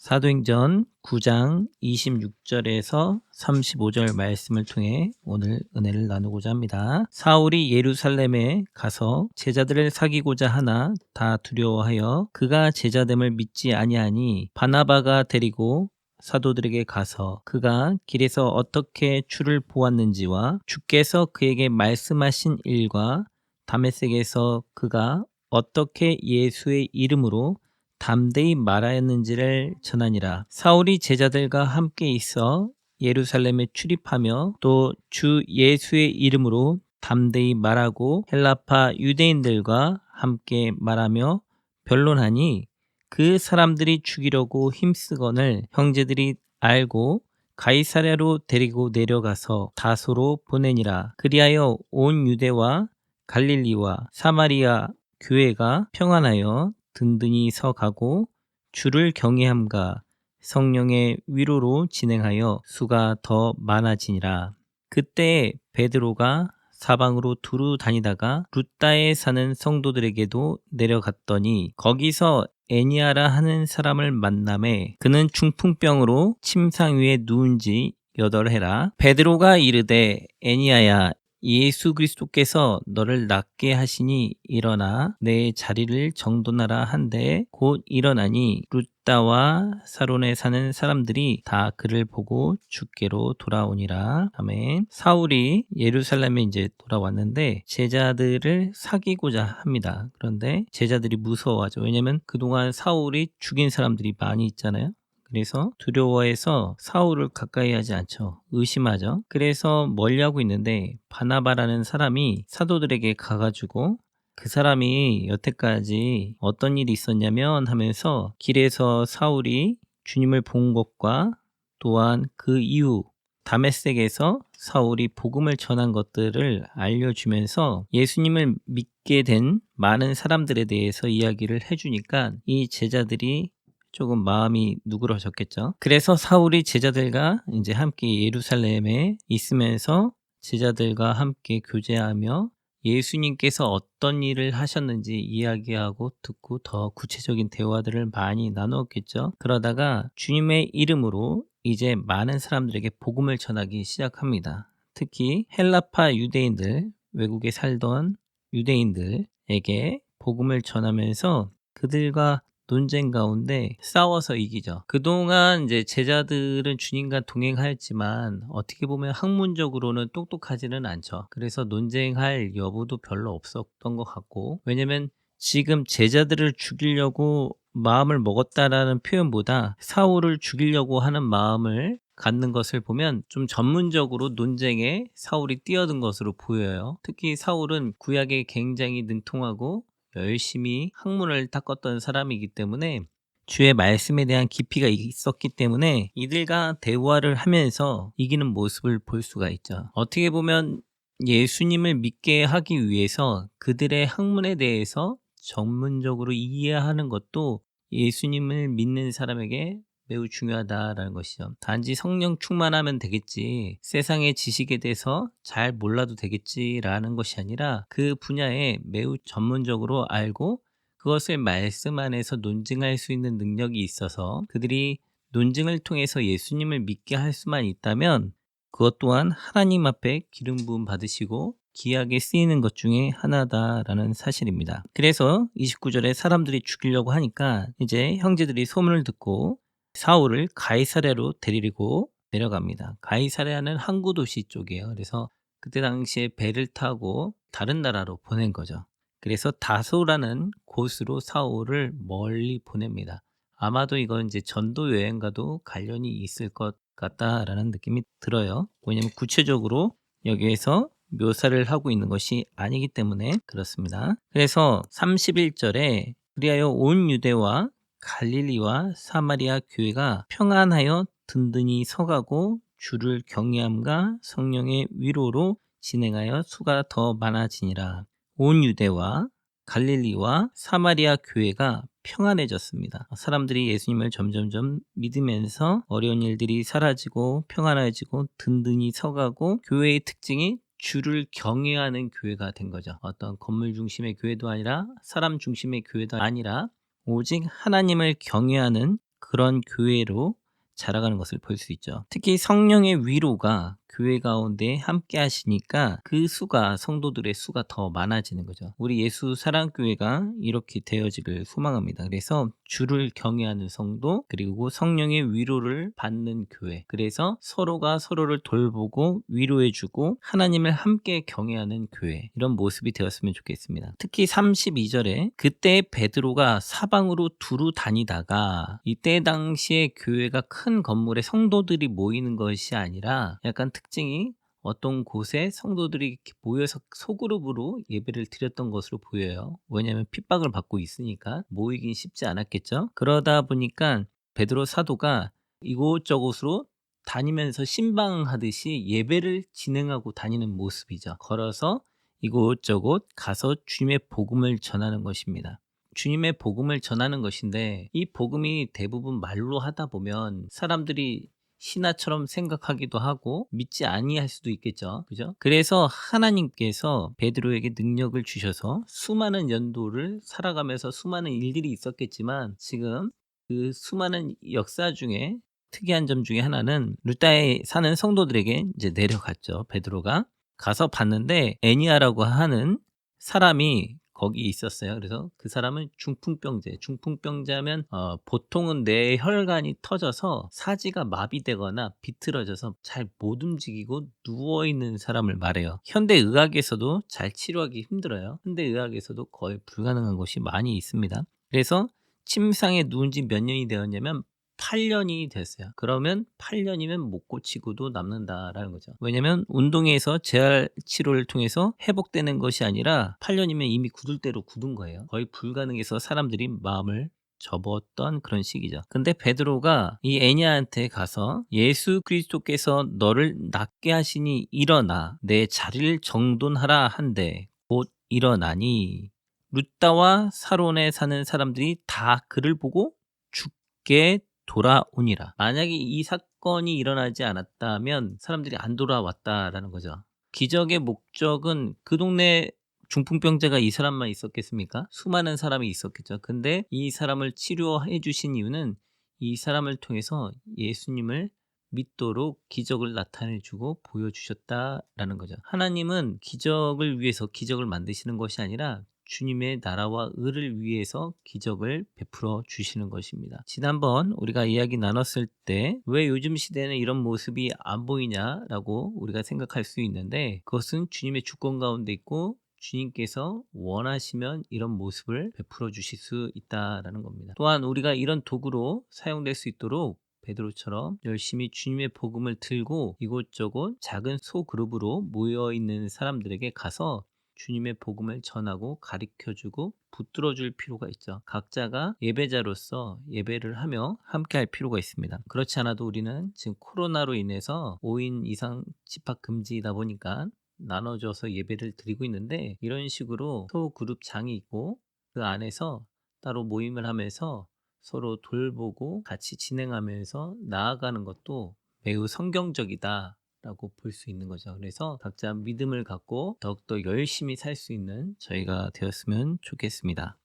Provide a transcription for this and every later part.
사도행전 9장 26절에서 35절 말씀을 통해 오늘 은혜를 나누고자 합니다. 사울이 예루살렘에 가서 제자들을 사귀고자 하나 다 두려워하여 그가 제자됨을 믿지 아니하니 바나바가 데리고 사도들에게 가서 그가 길에서 어떻게 주를 보았는지와 주께서 그에게 말씀하신 일과 다메섹에서 그가 어떻게 예수의 이름으로 담대히 말하였는지를 전하니라. 사울이 제자들과 함께 있어 예루살렘에 출입하며 또 주 예수의 이름으로 담대히 말하고 헬라파 유대인들과 함께 말하며 변론하니 그 사람들이 죽이려고 힘쓰거늘 형제들이 알고 가이사랴로 데리고 내려가서 다소로 보내니라. 그리하여 온 유대와 갈릴리와 사마리아 교회가 평안하여 든든히 서가고 주를 경외함과 성령의 위로로 진행하여 수가 더 많아지니라. 그때 베드로가 사방으로 두루 다니다가 룻다에 사는 성도들에게도 내려갔더니 거기서 애니아라 하는 사람을 만나매 그는 중풍병으로 침상 위에 누운 지 8해라. 베드로가 이르되 애니아야 예수 그리스도께서 너를 낫게 하시니 일어나 내 자리를 정돈하라 한데 곧 일어나니 룻다와 사론에 사는 사람들이 다 그를 보고 주께로 돌아오니라. 아멘. 사울이 예루살렘에 이제 돌아왔는데 제자들을 사귀고자 합니다. 그런데 제자들이 무서워하죠. 왜냐하면 그동안 사울이 죽인 사람들이 많이 있잖아요. 그래서 두려워해서 사울을 가까이 하지 않죠. 의심하죠. 그래서 멀리하고 있는데 바나바라는 사람이 사도들에게 가가지고 그 사람이 여태까지 어떤 일이 있었냐면 하면서 길에서 사울이 주님을 본 것과 또한 그 이후 다메섹에서 사울이 복음을 전한 것들을 알려주면서 예수님을 믿게 된 많은 사람들에 대해서 이야기를 해주니까 이 제자들이 조금 마음이 누그러졌겠죠. 그래서 사울이 제자들과 이제 함께 예루살렘에 있으면서 제자들과 함께 교제하며 예수님께서 어떤 일을 하셨는지 이야기하고 듣고 더 구체적인 대화들을 많이 나누었겠죠. 그러다가 주님의 이름으로 이제 많은 사람들에게 복음을 전하기 시작합니다. 특히 헬라파 유대인들, 외국에 살던 유대인들에게 복음을 전하면서 그들과 논쟁 가운데 싸워서 이기죠. 그동안 이제 제자들은 주님과 동행하였지만 어떻게 보면 학문적으로는 똑똑하지는 않죠. 그래서 논쟁할 여부도 별로 없었던 것 같고, 왜냐면 지금 제자들을 죽이려고 마음을 먹었다라는 표현보다 사울을 죽이려고 하는 마음을 갖는 것을 보면 좀 전문적으로 논쟁에 사울이 뛰어든 것으로 보여요. 특히 사울은 구약에 굉장히 능통하고 열심히 학문을 닦았던 사람이기 때문에 주의 말씀에 대한 깊이가 있었기 때문에 이들과 대화를 하면서 이기는 모습을 볼 수가 있죠. 어떻게 보면 예수님을 믿게 하기 위해서 그들의 학문에 대해서 전문적으로 이해하는 것도 예수님을 믿는 사람에게 매우 중요하다라는 것이죠. 단지 성령 충만하면 되겠지, 세상의 지식에 대해서 잘 몰라도 되겠지라는 것이 아니라 그 분야에 매우 전문적으로 알고 그것을 말씀 안에서 논증할 수 있는 능력이 있어서 그들이 논증을 통해서 예수님을 믿게 할 수만 있다면 그것 또한 하나님 앞에 기름 부음 받으시고 귀하게 쓰이는 것 중에 하나다라는 사실입니다. 그래서 29절에 사람들이 죽이려고 하니까 이제 형제들이 소문을 듣고 사울을 가이사랴로 데리고 내려갑니다. 가이사랴는 항구 도시 쪽이에요. 그래서 그때 당시에 배를 타고 다른 나라로 보낸 거죠. 그래서 다소라는 곳으로 사울을 멀리 보냅니다. 아마도 이건 이제 전도 여행과도 관련이 있을 것 같다라는 느낌이 들어요. 왜냐하면 구체적으로 여기에서 묘사를 하고 있는 것이 아니기 때문에 그렇습니다. 그래서 31절에 그리하여 온 유대와 갈릴리와 사마리아 교회가 평안하여 든든히 서가고 주를 경외함과 성령의 위로로 진행하여 수가 더 많아지니라. 온 유대와 갈릴리와 사마리아 교회가 평안해졌습니다. 사람들이 예수님을 점점점 믿으면서 어려운 일들이 사라지고 평안해지고 든든히 서가고 교회의 특징이 주를 경외하는 교회가 된 거죠. 어떤 건물 중심의 교회도 아니라 사람 중심의 교회도 아니라 오직 하나님을 경외하는 그런 교회로 자라가는 것을 볼 수 있죠. 특히 성령의 위로가 교회 가운데 함께 하시니까 그 수가 성도들의 수가 더 많아지는 거죠. 우리 예수 사랑교회가 이렇게 되어지길 소망합니다. 그래서 주를 경외하는 성도 그리고 성령의 위로를 받는 교회. 그래서 서로가 서로를 돌보고 위로해주고 하나님을 함께 경외하는 교회. 이런 모습이 되었으면 좋겠습니다. 특히 32절에 그때 베드로가 사방으로 두루 다니다가 이때 당시에 교회가 큰 건물에 성도들이 모이는 것이 아니라 약간 특징이 어떤 곳에 성도들이 이렇게 모여서 소그룹으로 예배를 드렸던 것으로 보여요. 왜냐하면 핍박을 받고 있으니까 모이긴 쉽지 않았겠죠. 그러다 보니까 베드로 사도가 이곳저곳으로 다니면서 신방하듯이 예배를 진행하고 다니는 모습이죠. 걸어서 이곳저곳 가서 주님의 복음을 전하는 것입니다. 주님의 복음을 전하는 것인데 이 복음이 대부분 말로 하다 보면 사람들이 신화처럼 생각하기도 하고 믿지 아니할 수도 있겠죠. 그죠? 그래서 하나님께서 베드로에게 능력을 주셔서 수많은 연도를 살아가면서 수많은 일들이 있었겠지만 지금 그 수많은 역사 중에 특이한 점 중에 하나는 루다에 사는 성도들에게 이제 내려갔죠. 베드로가 가서 봤는데 애니아라고 하는 사람이 거기 있었어요. 그래서 그 사람은 중풍병자면 보통은 뇌 혈관이 터져서 사지가 마비되거나 비틀어져서 잘 못 움직이고 누워있는 사람을 말해요. 현대의학에서도 잘 치료하기 힘들어요. 현대의학에서도 거의 불가능한 것이 많이 있습니다. 그래서 침상에 누운 지 몇 년이 되었냐면 8년이 됐어요. 그러면 8년이면 못 고치고도 남는다라는 거죠. 왜냐면 운동에서 재활 치료를 통해서 회복되는 것이 아니라 8년이면 이미 굳을 대로 굳은 거예요. 거의 불가능해서 사람들이 마음을 접었던 그런 시기죠. 근데 베드로가 이 애냐한테 가서 예수 그리스도께서 너를 낫게 하시니 일어나 내 자리를 정돈하라 한데 곧 일어나니 룻다와 사론에 사는 사람들이 다 그를 보고 죽게 돌아오니라. 만약에 이 사건이 일어나지 않았다면 사람들이 안 돌아왔다라는 거죠. 기적의 목적은 그 동네 중풍병자가 이 사람만 있었겠습니까? 수많은 사람이 있었겠죠. 근데 이 사람을 치료해 주신 이유는 이 사람을 통해서 예수님을 믿도록 기적을 나타내 주고 보여주셨다라는 거죠. 하나님은 기적을 위해서 기적을 만드시는 것이 아니라 주님의 나라와 의를 위해서 기적을 베풀어 주시는 것입니다. 지난번 우리가 이야기 나눴을 때 왜 요즘 시대는 이런 모습이 안 보이냐라고 우리가 생각할 수 있는데 그것은 주님의 주권 가운데 있고 주님께서 원하시면 이런 모습을 베풀어 주실 수 있다라는 겁니다. 또한 우리가 이런 도구로 사용될 수 있도록 베드로처럼 열심히 주님의 복음을 들고 이곳저곳 작은 소그룹으로 모여있는 사람들에게 가서 주님의 복음을 전하고 가르쳐주고 붙들어줄 필요가 있죠. 각자가 예배자로서 예배를 하며 함께할 필요가 있습니다. 그렇지 않아도 우리는 지금 코로나로 인해서 5인 이상 집합 금지이다 보니까 나눠져서 예배를 드리고 있는데 이런 식으로 소그룹장이 있고 그 안에서 따로 모임을 하면서 서로 돌보고 같이 진행하면서 나아가는 것도 매우 성경적이다 라고 볼 수 있는 거죠. 그래서 각자 믿음을 갖고 더욱더 열심히 살 수 있는 저희가 되었으면 좋겠습니다.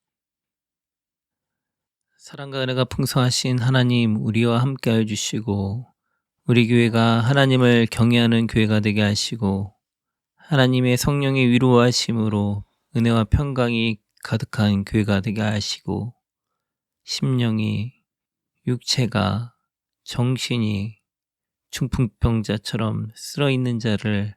사랑과 은혜가 풍성하신 하나님 우리와 함께하여 주시고 우리 교회가 하나님을 경외하는 교회가 되게 하시고 하나님의 성령의 위로하심으로 은혜와 평강이 가득한 교회가 되게 하시고 심령이 육체가 정신이 중풍병자처럼 쓰러있는 자를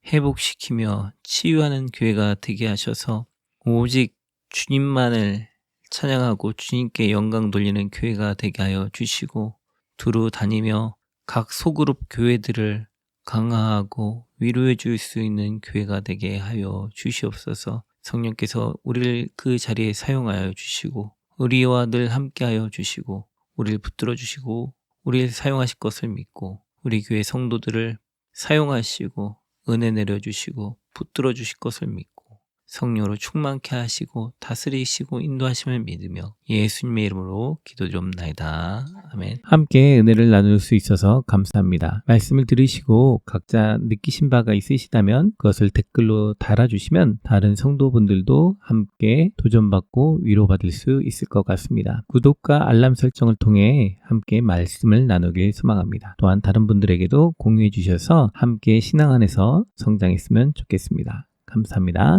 회복시키며 치유하는 교회가 되게 하셔서 오직 주님만을 찬양하고 주님께 영광 돌리는 교회가 되게 하여 주시고 두루 다니며 각 소그룹 교회들을 강화하고 위로해 줄 수 있는 교회가 되게 하여 주시옵소서. 성령께서 우리를 그 자리에 사용하여 주시고 우리와 늘 함께하여 주시고 우리를 붙들어 주시고 우리를 사용하실 것을 믿고 우리 교회 성도들을 사용하시고 은혜 내려주시고 붙들어 주실 것을 믿고 성령으로 충만케 하시고 다스리시고 인도하심을 믿으며 예수님의 이름으로 기도드리옵나이다. 아멘. 함께 은혜를 나눌 수 있어서 감사합니다. 말씀을 들으시고 각자 느끼신 바가 있으시다면 그것을 댓글로 달아주시면 다른 성도분들도 함께 도전받고 위로받을 수 있을 것 같습니다. 구독과 알람 설정을 통해 함께 말씀을 나누길 소망합니다. 또한 다른 분들에게도 공유해 주셔서 함께 신앙 안에서 성장했으면 좋겠습니다. 감사합니다.